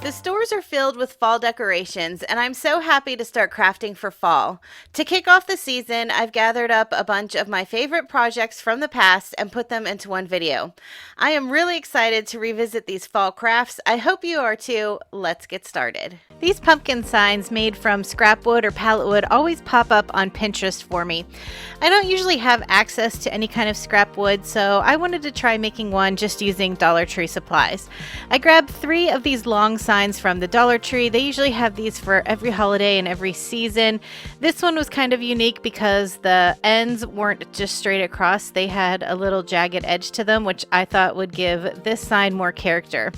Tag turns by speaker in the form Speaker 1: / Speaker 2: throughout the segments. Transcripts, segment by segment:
Speaker 1: The stores are filled with fall decorations, and I'm so happy to start crafting for fall. To kick off the season, I've gathered up a bunch of my favorite projects from the past and put them into one video. I am really excited to revisit these fall crafts. I hope you are too. Let's get started. These pumpkin signs made from scrap wood or pallet wood always pop up on Pinterest for me. I don't usually have access to any kind of scrap wood, so I wanted to try making one just using Dollar Tree supplies. I grabbed 3 of these long signs from the Dollar Tree. They usually have these for every holiday and every season. This one was kind of unique because the ends weren't just straight across. They had a little jagged edge to them, which I thought would give this sign more character.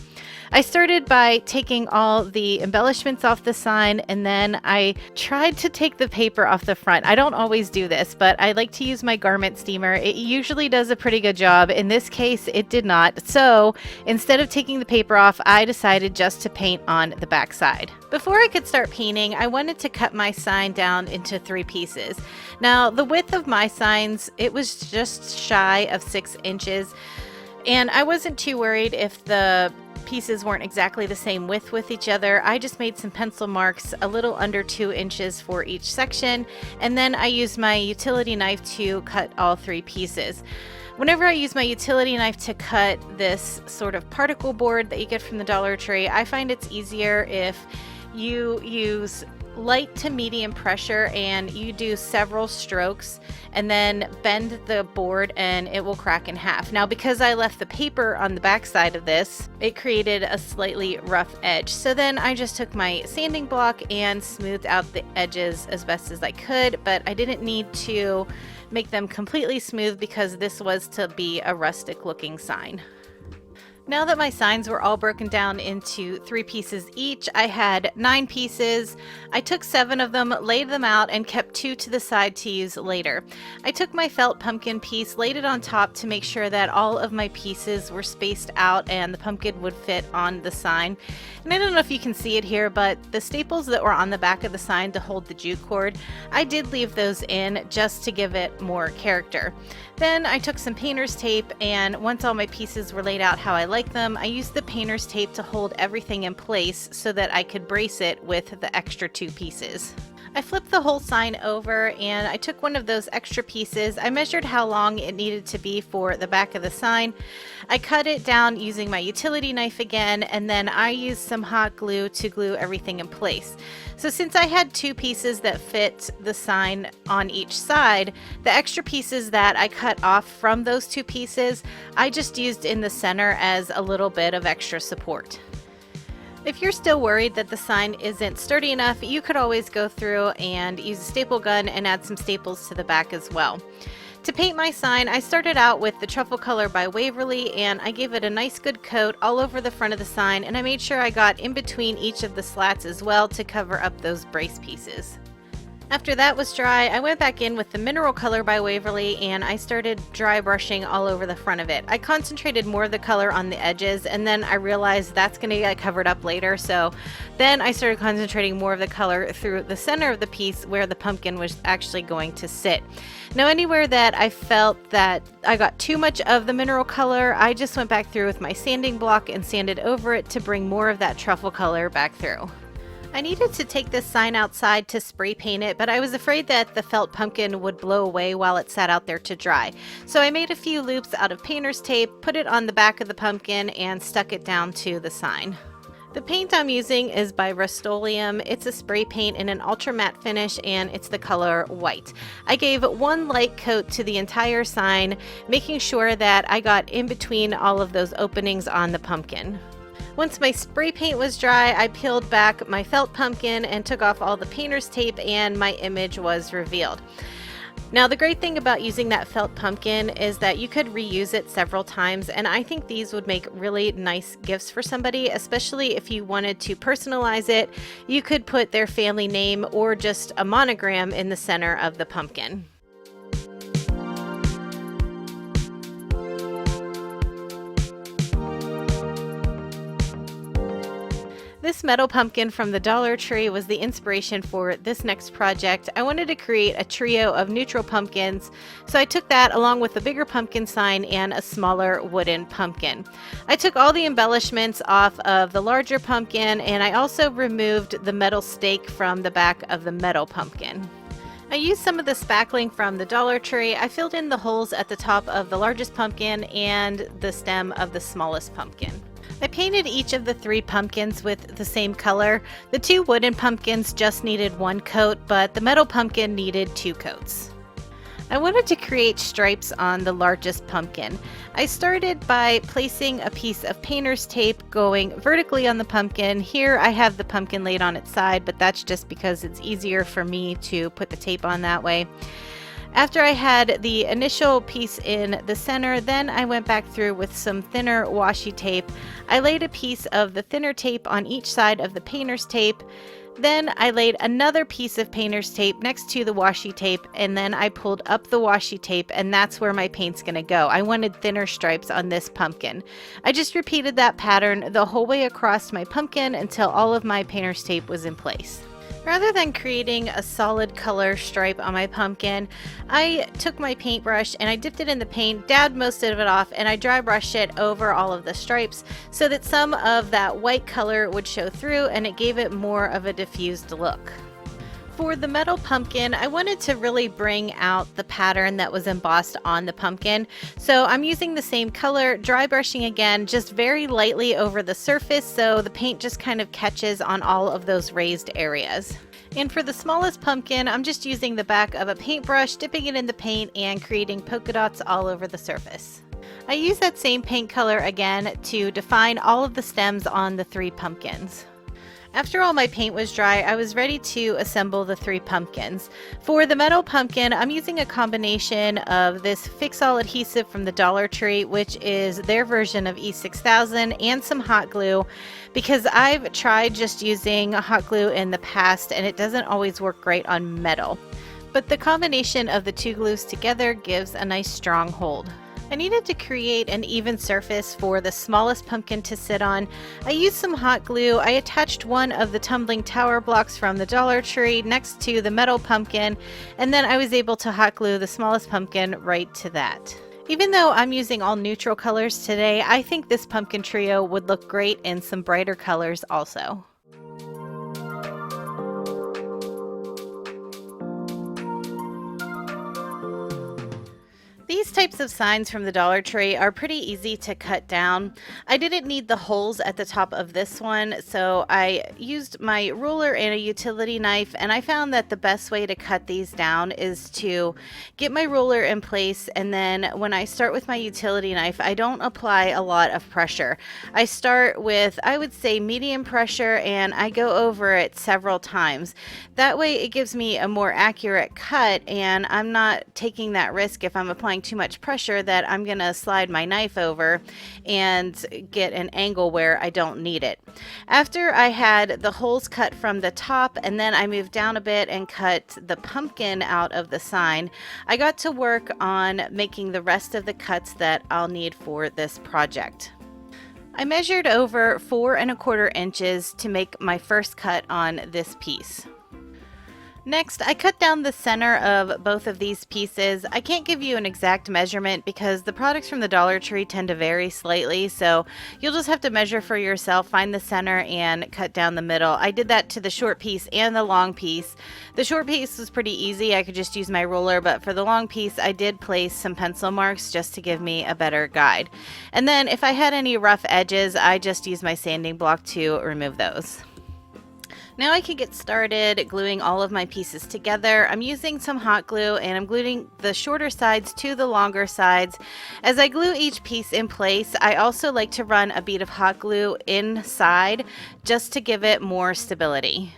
Speaker 1: I started by taking all the embellishments off the sign, and then I tried to take the paper off the front. I don't always do this, but I like to use my garment steamer. It usually does a pretty good job. In this case, it did not. So instead of taking the paper off, I decided just to paint on the back side. Before I could start painting, I wanted to cut my sign down into 3 pieces. Now, the width of my signs, it was just shy of 6 inches, and I wasn't too worried if the pieces weren't exactly the same width with each other. I just made some pencil marks a little under 2 inches for each section, and then I used my utility knife to cut all 3 pieces. Whenever I use my utility knife to cut this sort of particle board that you get from the Dollar Tree, I find it's easier if you use light to medium pressure and you do several strokes and then bend the board and it will crack in half. Now, because I left the paper on the back side of this, it created a slightly rough edge. So then I just took my sanding block and smoothed out the edges as best as I could, but I didn't need to make them completely smooth because this was to be a rustic looking sign. Now that my signs were all broken down into 3 pieces each, I had 9 pieces. I took 7 of them, laid them out, and kept 2 to the side to use later. I took my felt pumpkin piece, laid it on top to make sure that all of my pieces were spaced out and the pumpkin would fit on the sign. And I don't know if you can see it here, but the staples that were on the back of the sign to hold the jute cord, I did leave those in just to give it more character. Then I took some painter's tape, and once all my pieces were laid out how I like them, I used the painter's tape to hold everything in place so that I could brace it with the extra 2 pieces. I flipped the whole sign over and I took one of those extra pieces. I measured how long it needed to be for the back of the sign. I cut it down using my utility knife again, and then I used some hot glue to glue everything in place. So since I had 2 pieces that fit the sign on each side, the extra pieces that I cut off from those 2 pieces, I just used in the center as a little bit of extra support. If you're still worried that the sign isn't sturdy enough, you could always go through and use a staple gun and add some staples to the back as well. To paint my sign, I started out with the truffle color by Waverly, and I gave it a nice good coat all over the front of the sign, and I made sure I got in between each of the slats as well to cover up those brace pieces. After that was dry, I went back in with the mineral color by Waverly and I started dry brushing all over the front of it. I concentrated more of the color on the edges, and then I realized that's going to get covered up later, so then I started concentrating more of the color through the center of the piece where the pumpkin was actually going to sit. Now, anywhere that I felt that I got too much of the mineral color, I just went back through with my sanding block and sanded over it to bring more of that truffle color back through. I needed to take this sign outside to spray paint it, but I was afraid that the felt pumpkin would blow away while it sat out there to dry. So I made a few loops out of painter's tape, put it on the back of the pumpkin, and stuck it down to the sign. The paint I'm using is by Rust-Oleum. It's a spray paint in an ultra matte finish, and it's the color white. I gave 1 light coat to the entire sign, making sure that I got in between all of those openings on the pumpkin. Once my spray paint was dry, I peeled back my felt pumpkin and took off all the painter's tape, and my image was revealed. Now, the great thing about using that felt pumpkin is that you could reuse it several times, and I think these would make really nice gifts for somebody, especially if you wanted to personalize it. You could put their family name or just a monogram in the center of the pumpkin. This metal pumpkin from the Dollar Tree was the inspiration for this next project. I wanted to create a trio of neutral pumpkins, so I took that along with a bigger pumpkin sign and a smaller wooden pumpkin. I took all the embellishments off of the larger pumpkin, and I also removed the metal stake from the back of the metal pumpkin. I used some of the spackling from the Dollar Tree. I filled in the holes at the top of the largest pumpkin and the stem of the smallest pumpkin. I painted each of the 3 pumpkins with the same color. The 2 wooden pumpkins just needed 1 coat, but the metal pumpkin needed 2 coats. I wanted to create stripes on the largest pumpkin. I started by placing a piece of painter's tape going vertically on the pumpkin. Here I have the pumpkin laid on its side, but that's just because it's easier for me to put the tape on that way. After I had the initial piece in the center, then I went back through with some thinner washi tape. I laid a piece of the thinner tape on each side of the painter's tape. Then I laid another piece of painter's tape next to the washi tape, and then I pulled up the washi tape, and that's where my paint's gonna go. I wanted thinner stripes on this pumpkin. I just repeated that pattern the whole way across my pumpkin until all of my painter's tape was in place. Rather than creating a solid color stripe on my pumpkin, I took my paintbrush and I dipped it in the paint, dabbed most of it off, and I dry brushed it over all of the stripes so that some of that white color would show through and it gave it more of a diffused look. For the metal pumpkin, I wanted to really bring out the pattern that was embossed on the pumpkin. So I'm using the same color, dry brushing again, just very lightly over the surface so the paint just kind of catches on all of those raised areas. And for the smallest pumpkin, I'm just using the back of a paintbrush, dipping it in the paint and creating polka dots all over the surface. I use that same paint color again to define all of the stems on the 3 pumpkins. After all my paint was dry, I was ready to assemble the 3 pumpkins. For the metal pumpkin, I'm using a combination of this Fix-All adhesive from the Dollar Tree, which is their version of E6000, and some hot glue, because I've tried just using hot glue in the past and it doesn't always work great on metal. But the combination of the 2 glues together gives a nice strong hold. I needed to create an even surface for the smallest pumpkin to sit on. I used some hot glue. I attached one of the tumbling tower blocks from the Dollar Tree next to the metal pumpkin, and then I was able to hot glue the smallest pumpkin right to that. Even though I'm using all neutral colors today, I think this pumpkin trio would look great in some brighter colors also. These types of signs from the Dollar Tree are pretty easy to cut down. I didn't need the holes at the top of this one, so I used my ruler and a utility knife, and I found that the best way to cut these down is to get my ruler in place, and then when I start with my utility knife, I don't apply a lot of pressure. I start with, I would say, medium pressure, and I go over it several times. That way it gives me a more accurate cut, and I'm not taking that risk if I'm applying too much pressure that I'm gonna slide my knife over and get an angle where I don't need it. After I had the holes cut from the top and then I moved down a bit and cut the pumpkin out of the sign, I got to work on making the rest of the cuts that I'll need for this project. I measured over 4¼ inches to make my first cut on this piece. Next, I cut down the center of both of these pieces. I can't give you an exact measurement because the products from the Dollar Tree tend to vary slightly, so you'll just have to measure for yourself, find the center, and cut down the middle. I did that to the short piece and the long piece. The short piece was pretty easy. I could just use my ruler, but for the long piece, I did place some pencil marks just to give me a better guide. And then if I had any rough edges, I just used my sanding block to remove those. Now I can get started gluing all of my pieces together. I'm using some hot glue and I'm gluing the shorter sides to the longer sides. As I glue each piece in place, I also like to run a bead of hot glue inside just to give it more stability.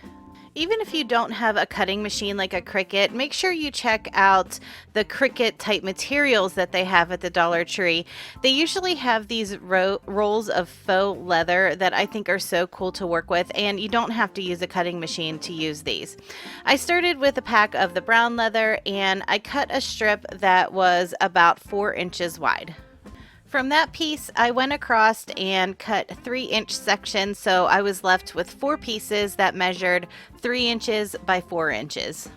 Speaker 1: Even if you don't have a cutting machine like a Cricut, make sure you check out the Cricut type materials that they have at the Dollar Tree. They usually have these rolls of faux leather that I think are so cool to work with, and you don't have to use a cutting machine to use these. I started with a pack of the brown leather and I cut a strip that was about 4 inches wide. From that piece, I went across and cut 3-inch sections, so I was left with 4 pieces that measured 3 inches by 4 inches.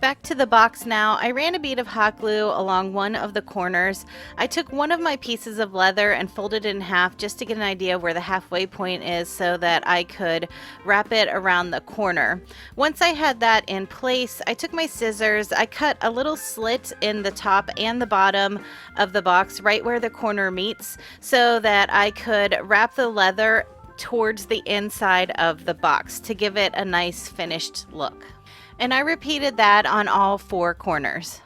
Speaker 1: Back to the box now. I ran a bead of hot glue along one of the corners. I took one of my pieces of leather and folded it in half just to get an idea where the halfway point is so that I could wrap it around the corner. Once I had that in place, I took my scissors. I cut a little slit in the top and the bottom of the box right where the corner meets so that I could wrap the leather towards the inside of the box to give it a nice finished look. And I repeated that on all 4 corners.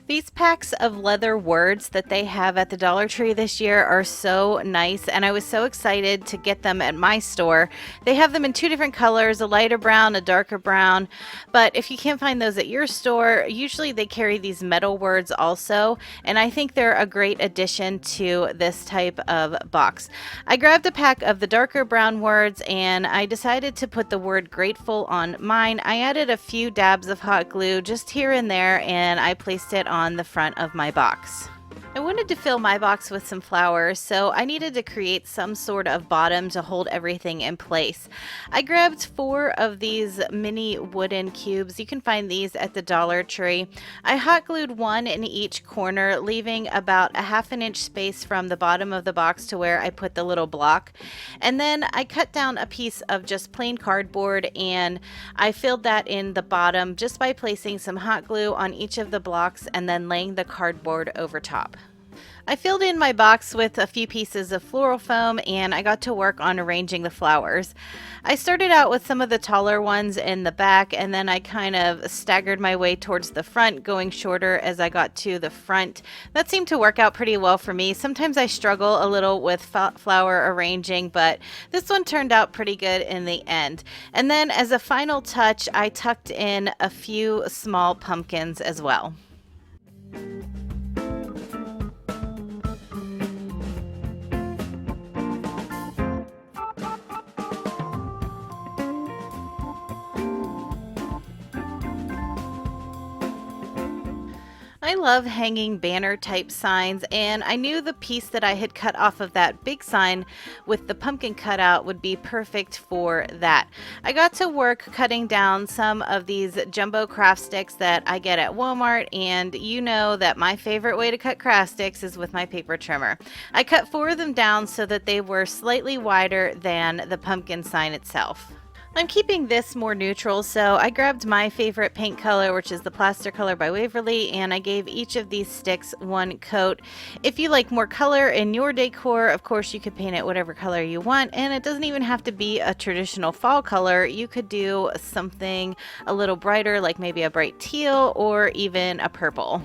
Speaker 1: These packs of leather words that they have at the Dollar Tree this year are so nice, and I was so excited to get them at my store. They have them in 2 different colors, a lighter brown, a darker brown, but if you can't find those at your store, usually they carry these metal words also, and I think they're a great addition to this type of box. I grabbed a pack of the darker brown words, and I decided to put the word grateful on mine. I added a few dabs of hot glue just here and there, and I placed it on the front of my box. I wanted to fill my box with some flowers, so I needed to create some sort of bottom to hold everything in place. I grabbed 4 of these mini wooden cubes. You can find these at the Dollar Tree. I hot glued 1 in each corner, leaving about a 1/2 inch space from the bottom of the box to where I put the little block. And then I cut down a piece of just plain cardboard and I filled that in the bottom just by placing some hot glue on each of the blocks and then laying the cardboard over top. I filled in my box with a few pieces of floral foam and I got to work on arranging the flowers. I started out with some of the taller ones in the back and then I kind of staggered my way towards the front, going shorter as I got to the front. That seemed to work out pretty well for me. Sometimes I struggle a little with flower arranging, but this one turned out pretty good in the end. And then as a final touch, I tucked in a few small pumpkins as well. I love hanging banner type signs, and I knew the piece that I had cut off of that big sign with the pumpkin cutout would be perfect for that. I got to work cutting down some of these jumbo craft sticks that I get at Walmart, and you know that my favorite way to cut craft sticks is with my paper trimmer. I cut 4 of them down so that they were slightly wider than the pumpkin sign itself. I'm keeping this more neutral, so I grabbed my favorite paint color, which is the Plaster Color by Waverly, and I gave each of these sticks 1 coat. If you like more color in your decor, of course you could paint it whatever color you want, and it doesn't even have to be a traditional fall color. You could do something a little brighter, like maybe a bright teal or even a purple.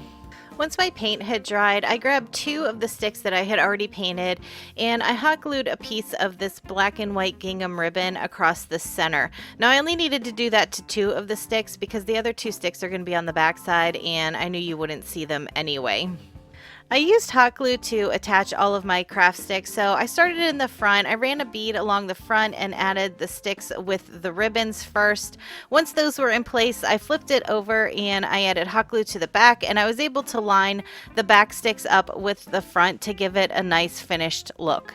Speaker 1: Once my paint had dried, I grabbed 2 of the sticks that I had already painted and I hot glued a piece of this black and white gingham ribbon across the center. Now I only needed to do that to 2 of the sticks because the other 2 sticks are going to be on the back side and I knew you wouldn't see them anyway. I used hot glue to attach all of my craft sticks, so I started in the front. I ran a bead along the front and added the sticks with the ribbons first. Once those were in place, I flipped it over and I added hot glue to the back, and I was able to line the back sticks up with the front to give it a nice finished look.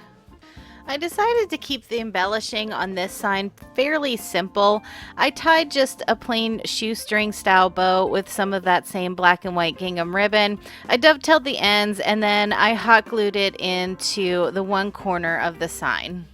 Speaker 1: I decided to keep the embellishing on this sign fairly simple. I tied just a plain shoestring style bow with some of that same black and white gingham ribbon. I dovetailed the ends and then I hot glued it into the one corner of the sign.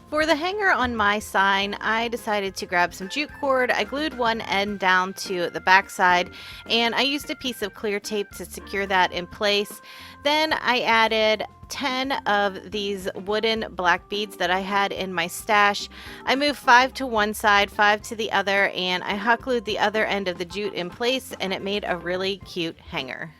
Speaker 1: For the hanger on my sign, I decided to grab some jute cord. I glued one end down to the back side and I used a piece of clear tape to secure that in place. Then I added 10 of these wooden black beads that I had in my stash. I moved 5 to one side, 5 to the other, and I hot glued the other end of the jute in place, and it made a really cute hanger.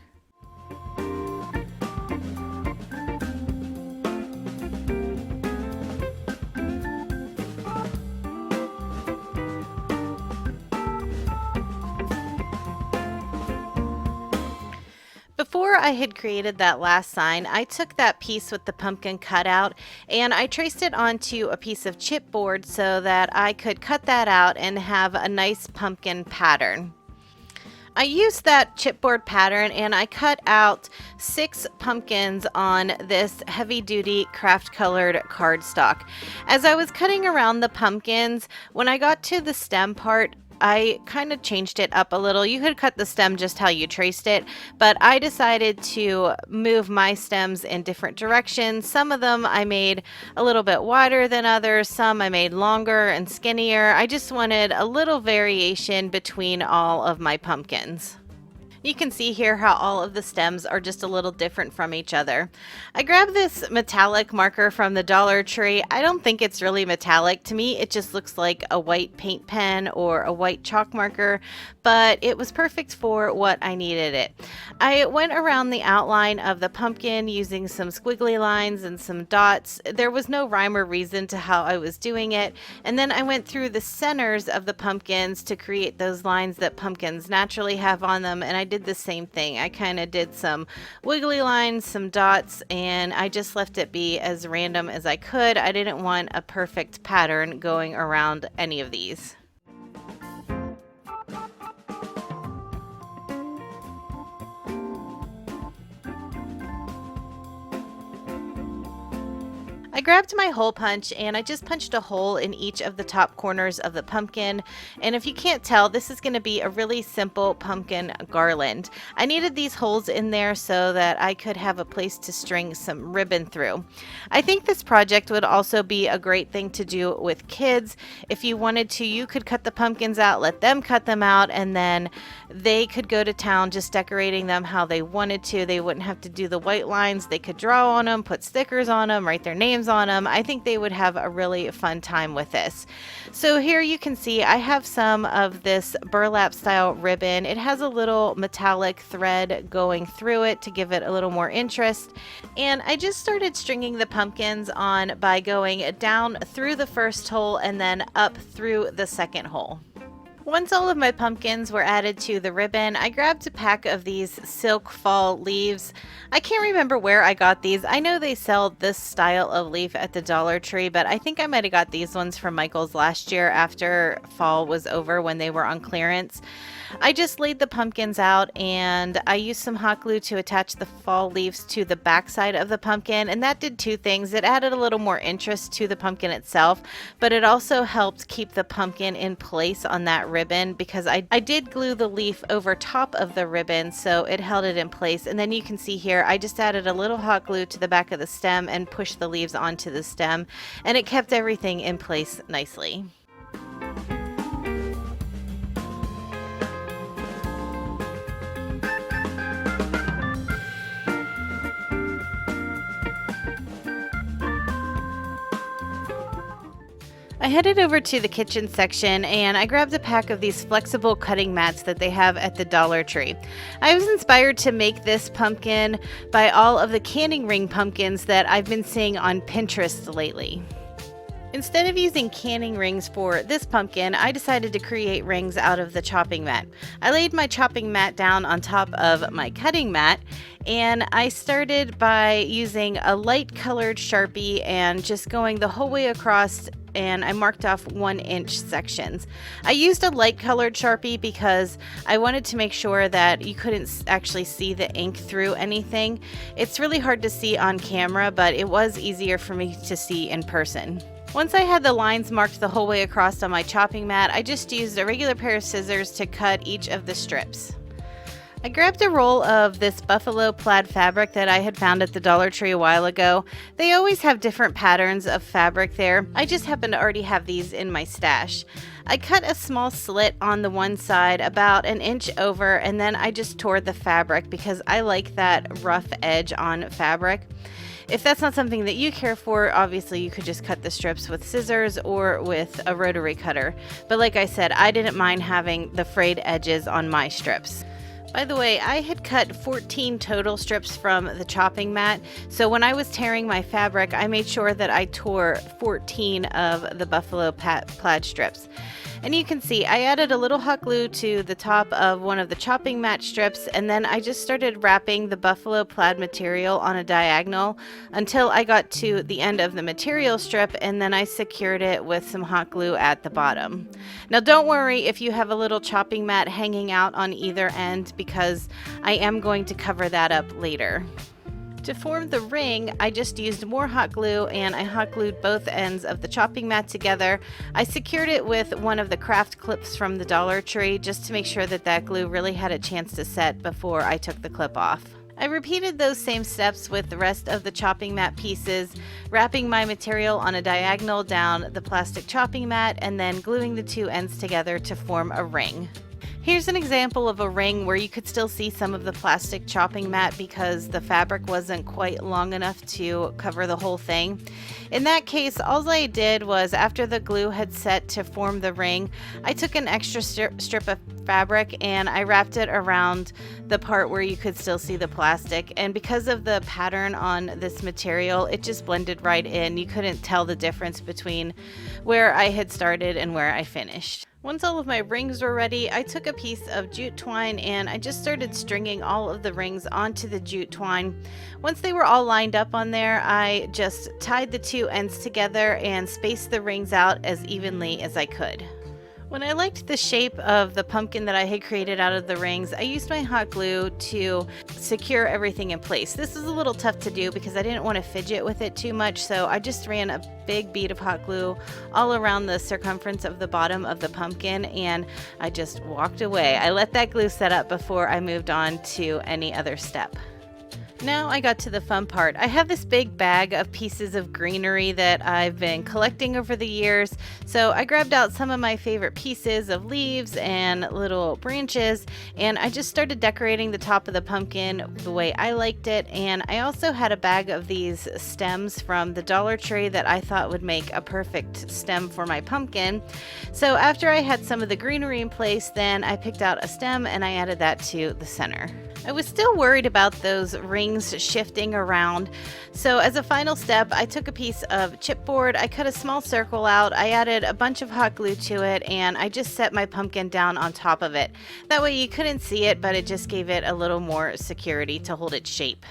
Speaker 1: Before Before I had created that last sign, I took that piece with the pumpkin cut out and I traced it onto a piece of chipboard so that I could cut that out and have a nice pumpkin pattern. I used that chipboard pattern and I cut out 6 pumpkins on this heavy-duty craft-colored cardstock. As I was cutting around the pumpkins, when I got to the stem part, I kind of changed it up a little. You could cut the stem just how you traced it, but I decided to move my stems in different directions. Some of them I made a little bit wider than others, some I made longer and skinnier. I just wanted a little variation between all of my pumpkins. You can see here how all of the stems are just a little different from each other. I grabbed this metallic marker from the Dollar Tree. I don't think it's really metallic. To me, it just looks like a white paint pen or a white chalk marker, but it was perfect for what I needed it. I went around the outline of the pumpkin using some squiggly lines and some dots. There was no rhyme or reason to how I was doing it. And then I went through the centers of the pumpkins to create those lines that pumpkins naturally have on them, and I did the same thing. I kind of did some wiggly lines, some dots, and I just left it be as random as I could. I didn't want a perfect pattern going around any of these. I grabbed my hole punch and I just punched a hole in each of the top corners of the pumpkin, and if you can't tell, this is going to be a really simple pumpkin garland. I needed these holes in there so that I could have a place to string some ribbon through. I think this project would also be a great thing to do with kids. If you wanted to, you could cut the pumpkins out, let them cut them out, and then they could go to town just decorating them how they wanted to. They wouldn't have to do the white lines. They could draw on them, put stickers on them, write their names on them. I think they would have a really fun time with this. So here you can see I have some of this burlap style ribbon. It has a little metallic thread going through it to give it a little more interest. And I just started stringing the pumpkins on by going down through the first hole and then up through the second hole. Once all of my pumpkins were added to the ribbon, I grabbed a pack of these silk fall leaves. I can't remember where I got these. I know they sell this style of leaf at the Dollar Tree, but I think I might have got these ones from Michael's last year after fall was over when they were on clearance. I just laid the pumpkins out and I used some hot glue to attach the fall leaves to the back side of the pumpkin, and that did two things. It added a little more interest to the pumpkin itself, but it also helped keep the pumpkin in place on that ribbon because I did glue the leaf over top of the ribbon, so it held it in place. And then you can see here I just added a little hot glue to the back of the stem and pushed the leaves onto the stem, and it kept everything in place nicely. I headed over to the kitchen section and I grabbed a pack of these flexible cutting mats that they have at the Dollar Tree. I was inspired to make this pumpkin by all of the canning ring pumpkins that I've been seeing on Pinterest lately. Instead of using canning rings for this pumpkin, I decided to create rings out of the chopping mat. I laid my chopping mat down on top of my cutting mat, and I started by using a light colored Sharpie and just going the whole way across, and I marked off 1-inch sections. I used a light colored Sharpie because I wanted to make sure that you couldn't actually see the ink through anything. It's really hard to see on camera, but it was easier for me to see in person. Once I had the lines marked the whole way across on my chopping mat, I just used a regular pair of scissors to cut each of the strips. I grabbed a roll of this buffalo plaid fabric that I had found at the Dollar Tree a while ago. They always have different patterns of fabric there. I just happen to already have these in my stash. I cut a small slit on the one side about 1 inch over, and then I just tore the fabric because I like that rough edge on fabric. If that's not something that you care for, obviously you could just cut the strips with scissors or with a rotary cutter. But like I said, I didn't mind having the frayed edges on my strips. By the way, I had cut 14 total strips from the chopping mat, so when I was tearing my fabric, I made sure that I tore 14 of the buffalo plaid strips. And you can see I added a little hot glue to the top of one of the chopping mat strips, and then I just started wrapping the buffalo plaid material on a diagonal until I got to the end of the material strip, and then I secured it with some hot glue at the bottom. Now don't worry if you have a little chopping mat hanging out on either end, because I am going to cover that up later. To form the ring, I just used more hot glue, and I hot glued both ends of the chopping mat together. I secured it with one of the craft clips from the Dollar Tree just to make sure that that glue really had a chance to set before I took the clip off. I repeated those same steps with the rest of the chopping mat pieces, wrapping my material on a diagonal down the plastic chopping mat and then gluing the two ends together to form a ring. Here's an example of a ring where you could still see some of the plastic chopping mat because the fabric wasn't quite long enough to cover the whole thing. In that case, all I did was, after the glue had set to form the ring, I took an extra strip of fabric and I wrapped it around the part where you could still see the plastic, and because of the pattern on this material, it just blended right in. You couldn't tell the difference between where I had started and where I finished. Once all of my rings were ready, I took a piece of jute twine and I just started stringing all of the rings onto the jute twine. Once they were all lined up on there, I just tied the two ends together and spaced the rings out as evenly as I could. When I liked the shape of the pumpkin that I had created out of the rings, I used my hot glue to secure everything in place. This is a little tough to do because I didn't want to fidget with it too much, so I just ran a big bead of hot glue all around the circumference of the bottom of the pumpkin, and I just walked away. I let that glue set up before I moved on to any other step. Now I got to the fun part. I have this big bag of pieces of greenery that I've been collecting over the years, so I grabbed out some of my favorite pieces of leaves and little branches, and I just started decorating the top of the pumpkin the way I liked it. And I also had a bag of these stems from the Dollar Tree that I thought would make a perfect stem for my pumpkin. So after I had some of the greenery in place, then I picked out a stem and I added that to the center. I was still worried about those rings shifting around, so as a final step, I took a piece of chipboard, I cut a small circle out, I added a bunch of hot glue to it, and I just set my pumpkin down on top of it. That way you couldn't see it, but it just gave it a little more security to hold its shape.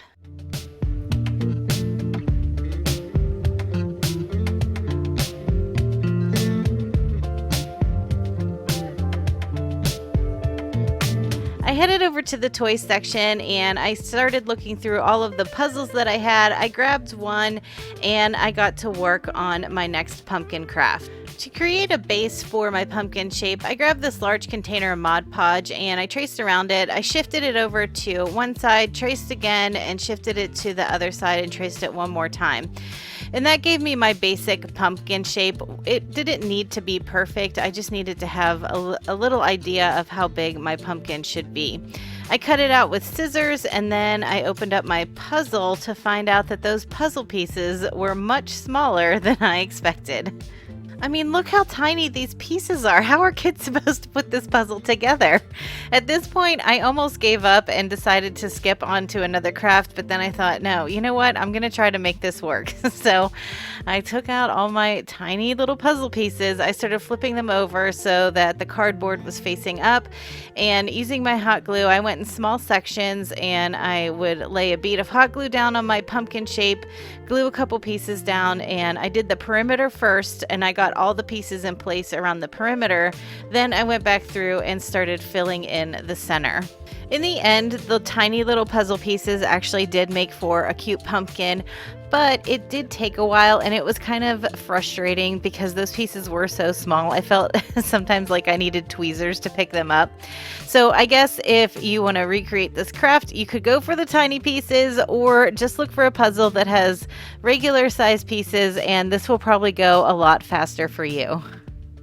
Speaker 1: I headed over to the toy section and I started looking through all of the puzzles that I had. I grabbed one and I got to work on my next pumpkin craft. To create a base for my pumpkin shape, I grabbed this large container of Mod Podge and I traced around it. I shifted it over to one side, traced again, and shifted it to the other side and traced it one more time. And that gave me my basic pumpkin shape. It didn't need to be perfect. I just needed to have a little idea of how big my pumpkin should be. I cut it out with scissors, and then I opened up my puzzle to find out that those puzzle pieces were much smaller than I expected. I mean, look how tiny these pieces are. How are kids supposed to put this puzzle together? At this point, I almost gave up and decided to skip on to another craft, but then I thought, no, you know what? I'm going to try to make this work. So I took out all my tiny little puzzle pieces. I started flipping them over so that the cardboard was facing up, and using my hot glue, I went in small sections and I would lay a bead of hot glue down on my pumpkin shape, glue a couple pieces down, and I did the perimeter first, and I got all the pieces in place around the perimeter. Then I went back through and started filling in the center. In the end, the tiny little puzzle pieces actually did make for a cute pumpkin, but it did take a while and it was kind of frustrating because those pieces were so small. I felt sometimes like I needed tweezers to pick them up. So I guess if you want to recreate this craft, you could go for the tiny pieces or just look for a puzzle that has regular size pieces, and this will probably go a lot faster for you.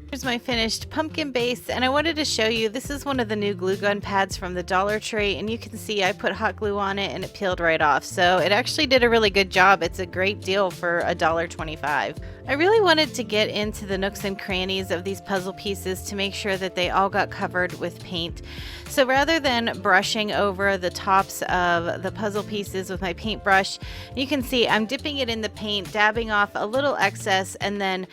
Speaker 1: Here's my finished pumpkin base, and I wanted to show you, this is one of the new glue gun pads from the Dollar Tree, and you can see I put hot glue on it and it peeled right off. So it actually did a really good job. It's a great deal for $1.25. I really wanted to get into the nooks and crannies of these puzzle pieces to make sure that they all got covered with paint. So rather than brushing over the tops of the puzzle pieces with my paintbrush, you can see I'm dipping it in the paint, dabbing off a little excess, and then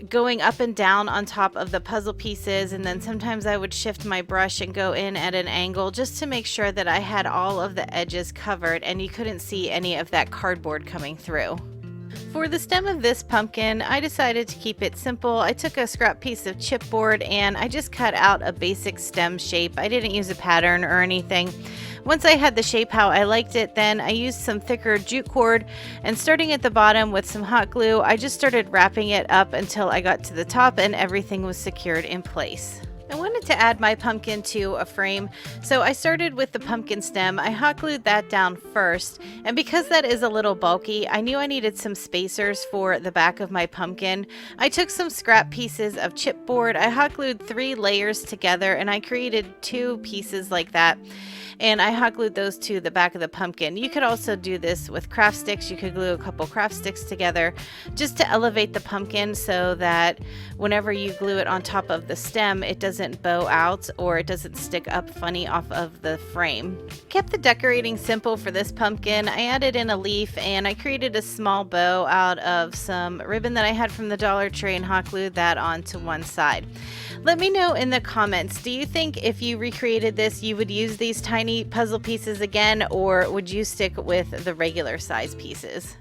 Speaker 1: going up and down on top of the puzzle pieces, and then sometimes I would shift my brush and go in at an angle just to make sure that I had all of the edges covered and you couldn't see any of that cardboard coming through. For the stem of this pumpkin, I decided to keep it simple. I took a scrap piece of chipboard and I just cut out a basic stem shape. I didn't use a pattern or anything. Once I had the shape how I liked it, then I used some thicker jute cord, and starting at the bottom with some hot glue, I just started wrapping it up until I got to the top and everything was secured in place. I wanted to add my pumpkin to a frame, so I started with the pumpkin stem. I hot glued that down first, and because that is a little bulky, I knew I needed some spacers for the back of my pumpkin. I took some scrap pieces of chipboard, I hot glued 3 layers together, and I created 2 pieces like that. And I hot glued those to the back of the pumpkin. You could also do this with craft sticks. You could glue a couple craft sticks together just to elevate the pumpkin so that whenever you glue it on top of the stem, it doesn't bow out or it doesn't stick up funny off of the frame. Kept the decorating simple for this pumpkin. I added in a leaf and I created a small bow out of some ribbon that I had from the Dollar Tree and hot glued that onto one side. Let me know in the comments, do you think if you recreated this you would use these tiny puzzle pieces again, or would you stick with the regular size pieces?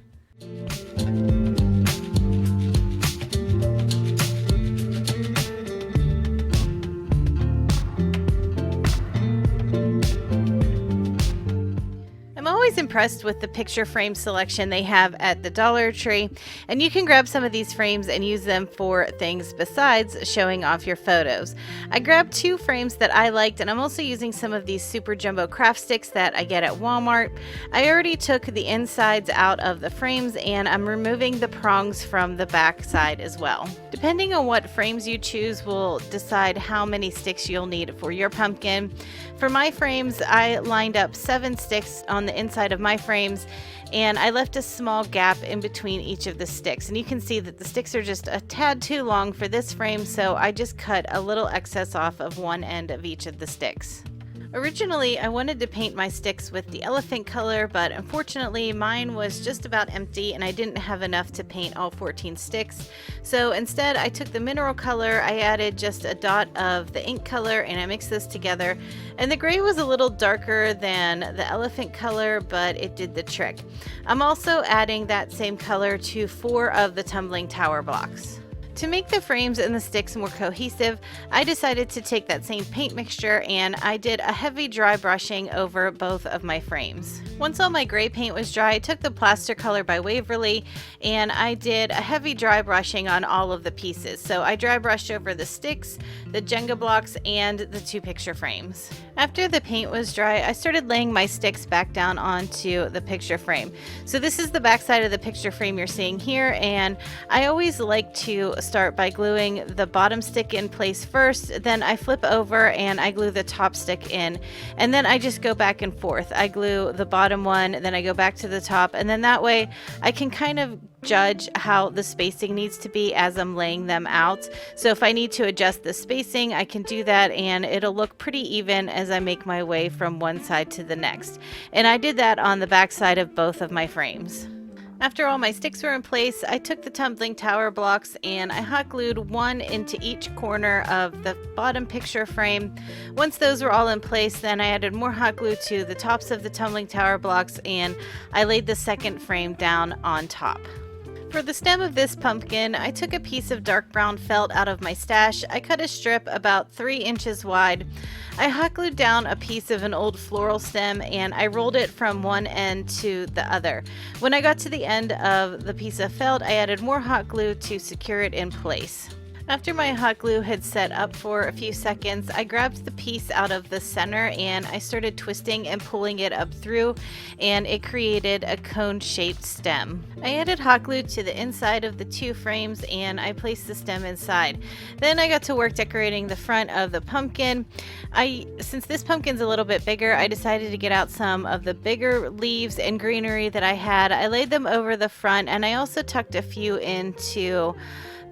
Speaker 1: I'm always impressed with the picture frame selection they have at the Dollar Tree, and you can grab some of these frames and use them for things besides showing off your photos. I grabbed 2 frames that I liked, and I'm also using some of these super jumbo craft sticks that I get at Walmart. I already took the insides out of the frames and I'm removing the prongs from the back side as well. Depending on what frames you choose will decide how many sticks you'll need for your pumpkin. For my frames, I lined up 7 sticks on the inside of my frames, and I left a small gap in between each of the sticks, and you can see that the sticks are just a tad too long for this frame, so I just cut a little excess off of one end of each of the sticks. Originally, I wanted to paint my sticks with the elephant color, but unfortunately mine was just about empty and I didn't have enough to paint all 14 sticks. So instead, I took the mineral color, I added just a dot of the ink color, and I mixed this together. And the gray was a little darker than the elephant color, but it did the trick. I'm also adding that same color to 4 of the tumbling tower blocks. To make the frames and the sticks more cohesive, I decided to take that same paint mixture and I did a heavy dry brushing over both of my frames. Once all my gray paint was dry, I took the plaster color by Waverly and I did a heavy dry brushing on all of the pieces. So I dry brushed over the sticks, the Jenga blocks, and the 2 picture frames. After the paint was dry, I started laying my sticks back down onto the picture frame. So this is the back side of the picture frame you're seeing here, and I always like to start by gluing the bottom stick in place first, then I flip over and I glue the top stick in, and then I just go back and forth. I glue the bottom one, then I go back to the top, and then that way I can kind of judge how the spacing needs to be as I'm laying them out. So if I need to adjust the spacing, I can do that and it'll look pretty even as I make my way from one side to the next. And I did that on the back side of both of my frames. After all my sticks were in place, I took the tumbling tower blocks and I hot glued 1 into each corner of the bottom picture frame. Once those were all in place, then I added more hot glue to the tops of the tumbling tower blocks and I laid the second frame down on top. For the stem of this pumpkin, I took a piece of dark brown felt out of my stash. I cut a strip about 3 inches wide. I hot glued down a piece of an old floral stem and I rolled it from one end to the other. When I got to the end of the piece of felt, I added more hot glue to secure it in place. After my hot glue had set up for a few seconds, I grabbed the piece out of the center and I started twisting and pulling it up through, and it created a cone-shaped stem. I added hot glue to the inside of the 2 frames and I placed the stem inside. Then I got to work decorating the front of the pumpkin. Since this pumpkin's a little bit bigger, I decided to get out some of the bigger leaves and greenery that I had. I laid them over the front and I also tucked a few into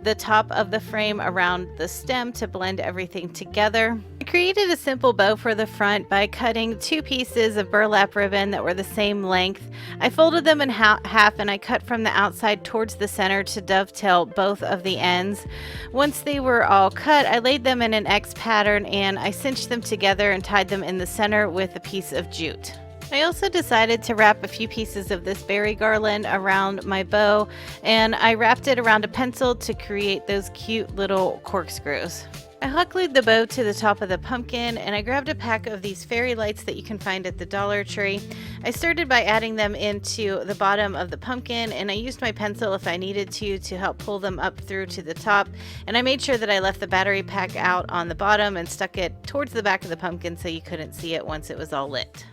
Speaker 1: the top of the frame around the stem to blend everything together. I created a simple bow for the front by cutting 2 pieces of burlap ribbon that were the same length. I folded them in half and I cut from the outside towards the center to dovetail both of the ends. Once they were all cut, I laid them in an X pattern and I cinched them together and tied them in the center with a piece of jute. I also decided to wrap a few pieces of this berry garland around my bow, and I wrapped it around a pencil to create those cute little corkscrews. I hot glued the bow to the top of the pumpkin, and I grabbed a pack of these fairy lights that you can find at the Dollar Tree. I started by adding them into the bottom of the pumpkin, and I used my pencil if I needed to help pull them up through to the top, and I made sure that I left the battery pack out on the bottom and stuck it towards the back of the pumpkin so you couldn't see it once it was all lit.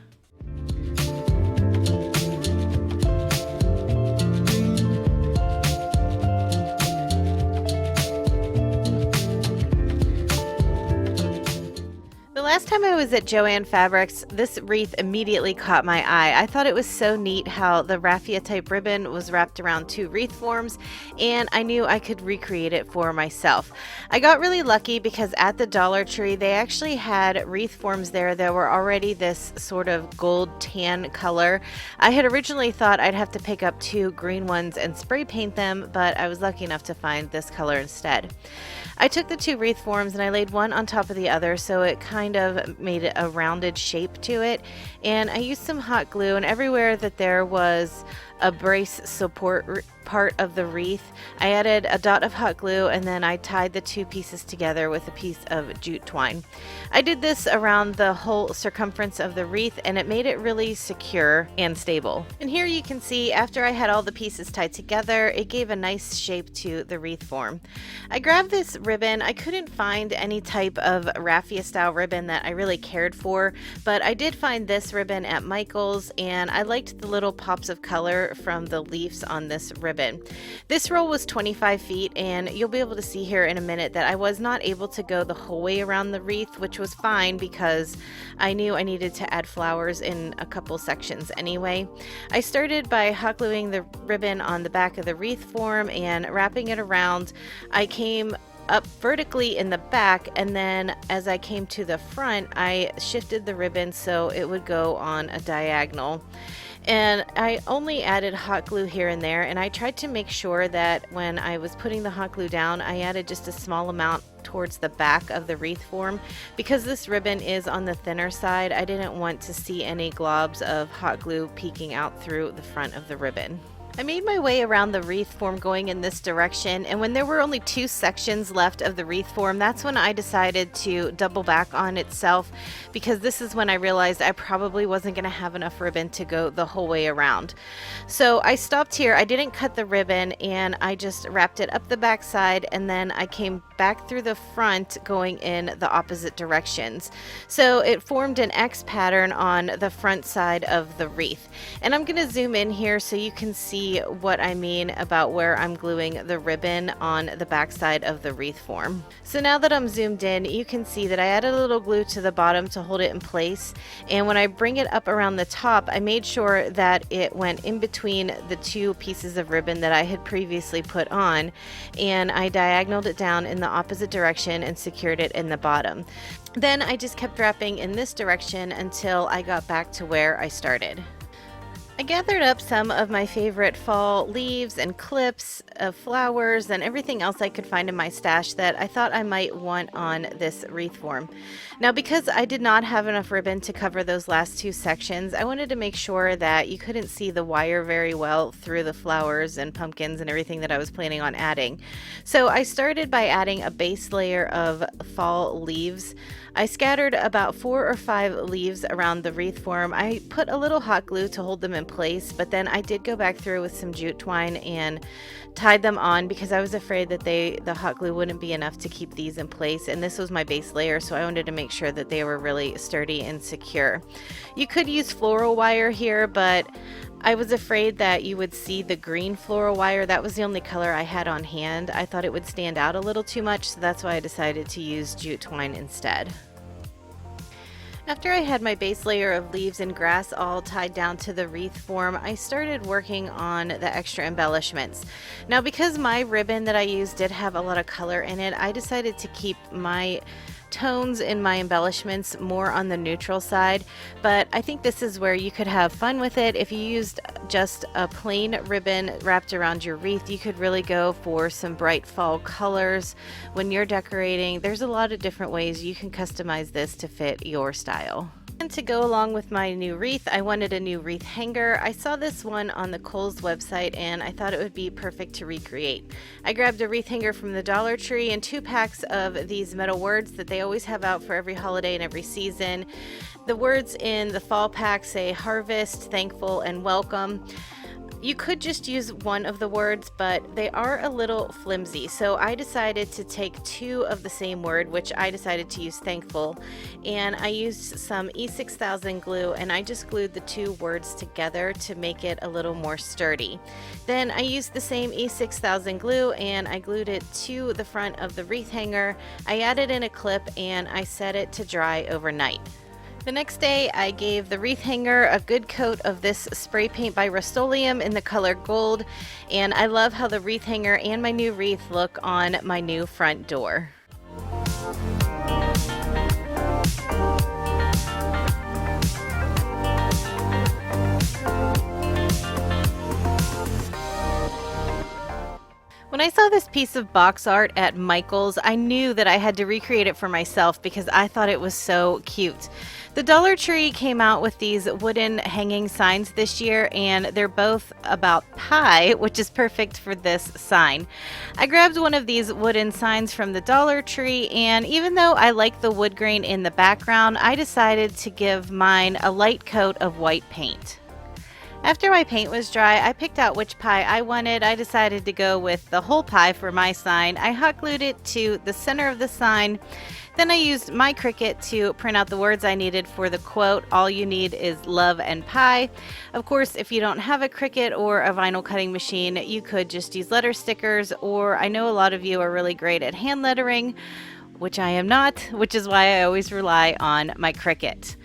Speaker 1: The last time I was at Joann Fabrics, this wreath immediately caught my eye. I thought it was so neat how the raffia type ribbon was wrapped around 2 wreath forms, and I knew I could recreate it for myself. I got really lucky because at the Dollar Tree they actually had wreath forms there that were already this sort of gold tan color. I had originally thought I'd have to pick up 2 green ones and spray paint them, but I was lucky enough to find this color instead. I took the 2 wreath forms and I laid one on top of the other so it kind of made a rounded shape to it, and I used some hot glue, and everywhere that there was a brace support part of the wreath, I added a dot of hot glue, and then I tied the 2 pieces together with a piece of jute twine. I did this around the whole circumference of the wreath, and it made it really secure and stable. And here you can see after I had all the pieces tied together, it gave a nice shape to the wreath form. I grabbed this ribbon. I couldn't find any type of raffia style ribbon that I really cared for, but I did find this ribbon at Michael's, and I liked the little pops of color from the leaves on this ribbon. This roll was 25 feet, and you'll be able to see here in a minute that I was not able to go the whole way around the wreath, which was fine because I knew I needed to add flowers in a couple sections anyway. I started by hot gluing the ribbon on the back of the wreath form and wrapping it around. I came up vertically in the back, and then as I came to the front, I shifted the ribbon so it would go on a diagonal. And I only added hot glue here and there, and I tried to make sure that when I was putting the hot glue down, I added just a small amount towards the back of the wreath form. Because this ribbon is on the thinner side, I didn't want to see any globs of hot glue peeking out through the front of the ribbon. I made my way around the wreath form going in this direction, and when there were only 2 sections left of the wreath form, that's when I decided to double back on itself, because this is when I realized I probably wasn't going to have enough ribbon to go the whole way around. So I stopped here. I didn't cut the ribbon, and I just wrapped it up the back side, and then I came back through the front going in the opposite directions. So it formed an X pattern on the front side of the wreath. And I'm going to zoom in here so you can see what I mean about where I'm gluing the ribbon on the back side of the wreath form. So now that I'm zoomed in, you can see that I added a little glue to the bottom to hold it in place, and when I bring it up around the top, I made sure that it went in between the 2 pieces of ribbon that I had previously put on, and I diagonaled it down in the opposite direction and secured it in the bottom. Then I just kept wrapping in this direction until I got back to where I started. I gathered up some of my favorite fall leaves and clips of flowers and everything else I could find in my stash that I thought I might want on this wreath form. Now, because I did not have enough ribbon to cover those last 2 sections, I wanted to make sure that you couldn't see the wire very well through the flowers and pumpkins and everything that I was planning on adding. So I started by adding a base layer of fall leaves. I scattered about 4 or 5 leaves around the wreath form. I put a little hot glue to hold them in place, but then I did go back through with some jute twine and tied them on because I was afraid that the hot glue wouldn't be enough to keep these in place, and this was my base layer, so I wanted to make sure that they were really sturdy and secure. You could use floral wire here, but I was afraid that you would see the green floral wire. That was the only color I had on hand. I thought it would stand out a little too much, so that's why I decided to use jute twine instead. After I had my base layer of leaves and grass all tied down to the wreath form, I started working on the extra embellishments. Now, because my ribbon that I used did have a lot of color in it, I decided to keep my tones in my embellishments more on the neutral side, but I think this is where you could have fun with it. If you used just a plain ribbon wrapped around your wreath, you could really go for some bright fall colors when you're decorating. There's a lot of different ways you can customize this to fit your style. And to go along with my new wreath, I wanted a new wreath hanger. I saw this one on the Kohl's website and I thought it would be perfect to recreate. I grabbed a wreath hanger from the Dollar Tree and 2 packs of these metal words that they always have out for every holiday and every season. The words in the fall pack say harvest, thankful, and welcome. You could just use one of the words, but they are a little flimsy, so I decided to take 2 of the same word, which I decided to use thankful, and I used some E6000 glue and I just glued the 2 words together to make it a little more sturdy. Then I used the same E6000 glue and I glued it to the front of the wreath hanger. I added in a clip and I set it to dry overnight. The next day, I gave the wreath hanger a good coat of this spray paint by Rust-Oleum in the color gold, and I love how the wreath hanger and my new wreath look on my new front door. When I saw this piece of box art at Michael's, I knew that I had to recreate it for myself because I thought it was so cute. The Dollar Tree came out with these wooden hanging signs this year, and they're both about pie, which is perfect for this sign. I grabbed one of these wooden signs from the Dollar Tree, and even though I like the wood grain in the background, I decided to give mine a light coat of white paint. After my paint was dry, I picked out which pie I wanted. I decided to go with the whole pie for my sign. I hot glued it to the center of the sign. Then I used my Cricut to print out the words I needed for the quote, "All you need is love and pie." Of course, if you don't have a Cricut or a vinyl cutting machine, you could just use letter stickers, or I know a lot of you are really great at hand lettering, which I am not, which is why I always rely on my Cricut.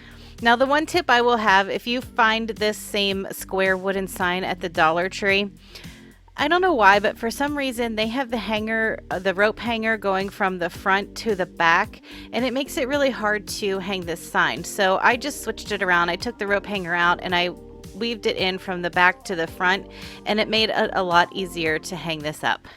Speaker 1: Now, the one tip I will have, if you find this same square wooden sign at the Dollar Tree, I don't know why, but for some reason they have the hanger, the rope hanger going from the front to the back, and it makes it really hard to hang this sign. So I just switched it around. I took the rope hanger out and I weaved it in from the back to the front, and it made it a lot easier to hang this up.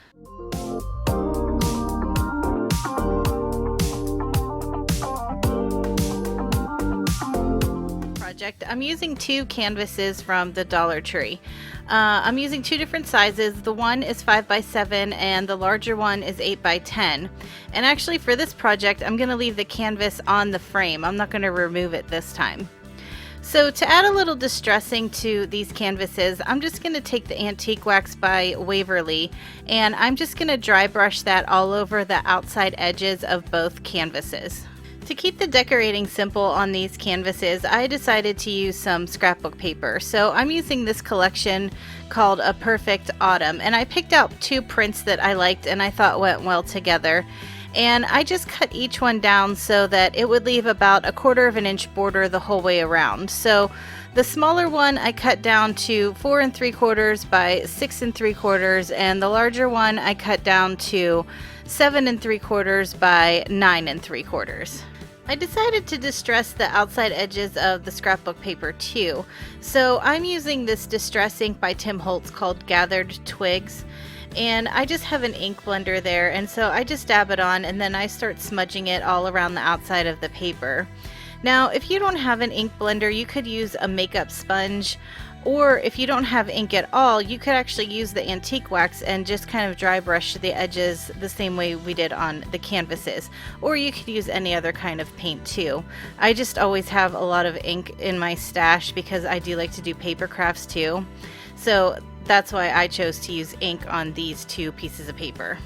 Speaker 1: I'm using 2 canvases from the Dollar Tree. I'm using 2 different sizes. The one is 5x7 and the larger one is 8x10. And actually for this project, I'm going to leave the canvas on the frame. I'm not going to remove it this time. So to add a little distressing to these canvases, I'm just going to take the Antique Wax by Waverly and I'm just going to dry brush that all over the outside edges of both canvases. To keep the decorating simple on these canvases, I decided to use some scrapbook paper. So I'm using this collection called A Perfect Autumn, and I picked out 2 prints that I liked and I thought went well together. And I just cut each one down so that it would leave about 1/4 inch border the whole way around. So the smaller one I cut down to 4 3/4 by 6 3/4, and the larger one I cut down to 7 3/4 by 9 3/4. I decided to distress the outside edges of the scrapbook paper too. So I'm using this distress ink by Tim Holtz called Gathered Twigs. And I just have an ink blender there, and so I just dab it on and then I start smudging it all around the outside of the paper. Now, if you don't have an ink blender, you could use a makeup sponge, or if you don't have ink at all, you could actually use the Antique Wax and just kind of dry brush the edges the same way we did on the canvases. Or you could use any other kind of paint too. I just always have a lot of ink in my stash because I do like to do paper crafts too. So that's why I chose to use ink on these 2 pieces of paper.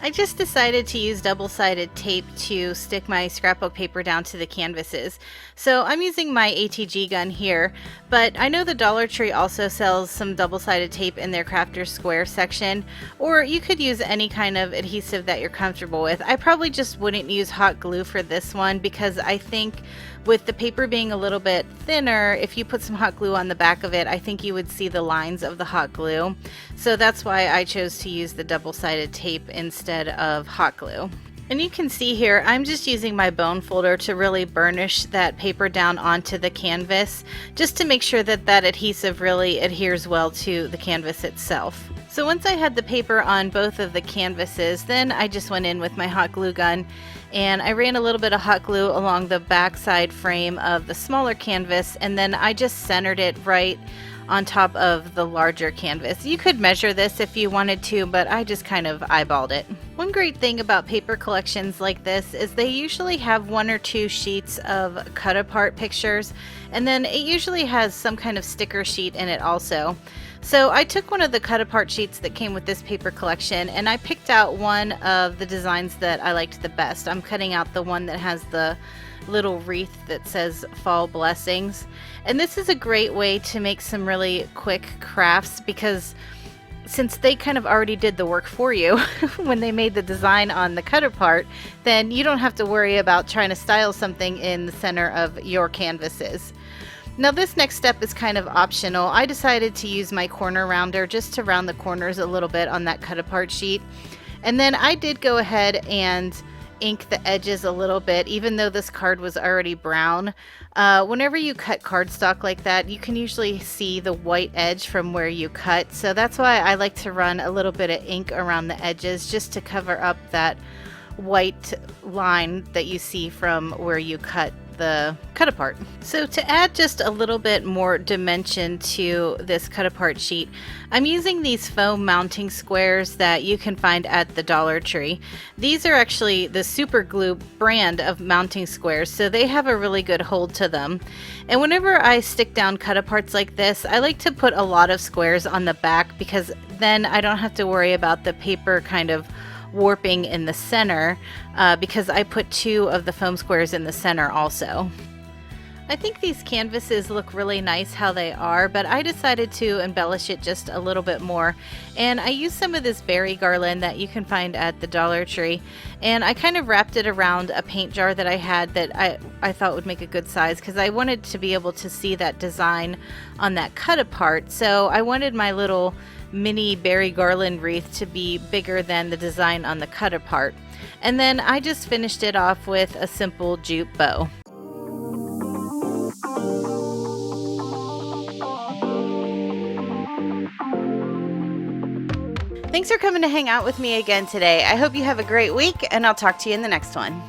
Speaker 1: I just decided to use double-sided tape to stick my scrapbook paper down to the canvases. So I'm using my ATG gun here, but I know the Dollar Tree also sells some double-sided tape in their Crafter's Square section, or you could use any kind of adhesive that you're comfortable with. I probably just wouldn't use hot glue for this one because I think with the paper being a little bit thinner, if you put some hot glue on the back of it, I think you would see the lines of the hot glue. So that's why I chose to use the double-sided tape instead of hot glue. And you can see here, I'm just using my bone folder to really burnish that paper down onto the canvas, just to make sure that that adhesive really adheres well to the canvas itself. So once I had the paper on both of the canvases, then I just went in with my hot glue gun and I ran a little bit of hot glue along the backside frame of the smaller canvas, and then I just centered it right on top of the larger canvas. You could measure this if you wanted to, but I just kind of eyeballed it. One great thing about paper collections like this is they usually have 1 or 2 sheets of cut apart pictures, and then it usually has some kind of sticker sheet in it also. So I took one of the cut apart sheets that came with this paper collection and I picked out one of the designs that I liked the best. I'm cutting out the one that has the little wreath that says Fall Blessings. And this is a great way to make some really quick crafts because since they kind of already did the work for you when they made the design on the cut apart, then you don't have to worry about trying to style something in the center of your canvases. Now this next step is kind of optional. I decided to use my corner rounder just to round the corners a little bit on that cut apart sheet. And then I did go ahead and ink the edges a little bit, even though this card was already brown. Whenever you cut cardstock like that, you can usually see the white edge from where you cut. So that's why I like to run a little bit of ink around the edges just to cover up that white line that you see from where you cut the cut apart. So to add just a little bit more dimension to this cut apart sheet, I'm using these foam mounting squares that you can find at the Dollar Tree. These are actually the Super Glue brand of mounting squares, so they have a really good hold to them. And whenever I stick down cut aparts like this, I like to put a lot of squares on the back because then I don't have to worry about the paper kind of warping in the center because I put 2 of the foam squares in the center also. I think these canvases look really nice how they are, but I decided to embellish it just a little bit more, and I used some of this berry garland that you can find at the Dollar Tree, and I kind of wrapped it around a paint jar that I had that I thought would make a good size because I wanted to be able to see that design on that cut apart. So I wanted my little mini berry garland wreath to be bigger than the design on the cut apart. And then I just finished it off with a simple jute bow. Thanks for coming to hang out with me again today. I hope you have a great week and I'll talk to you in the next one.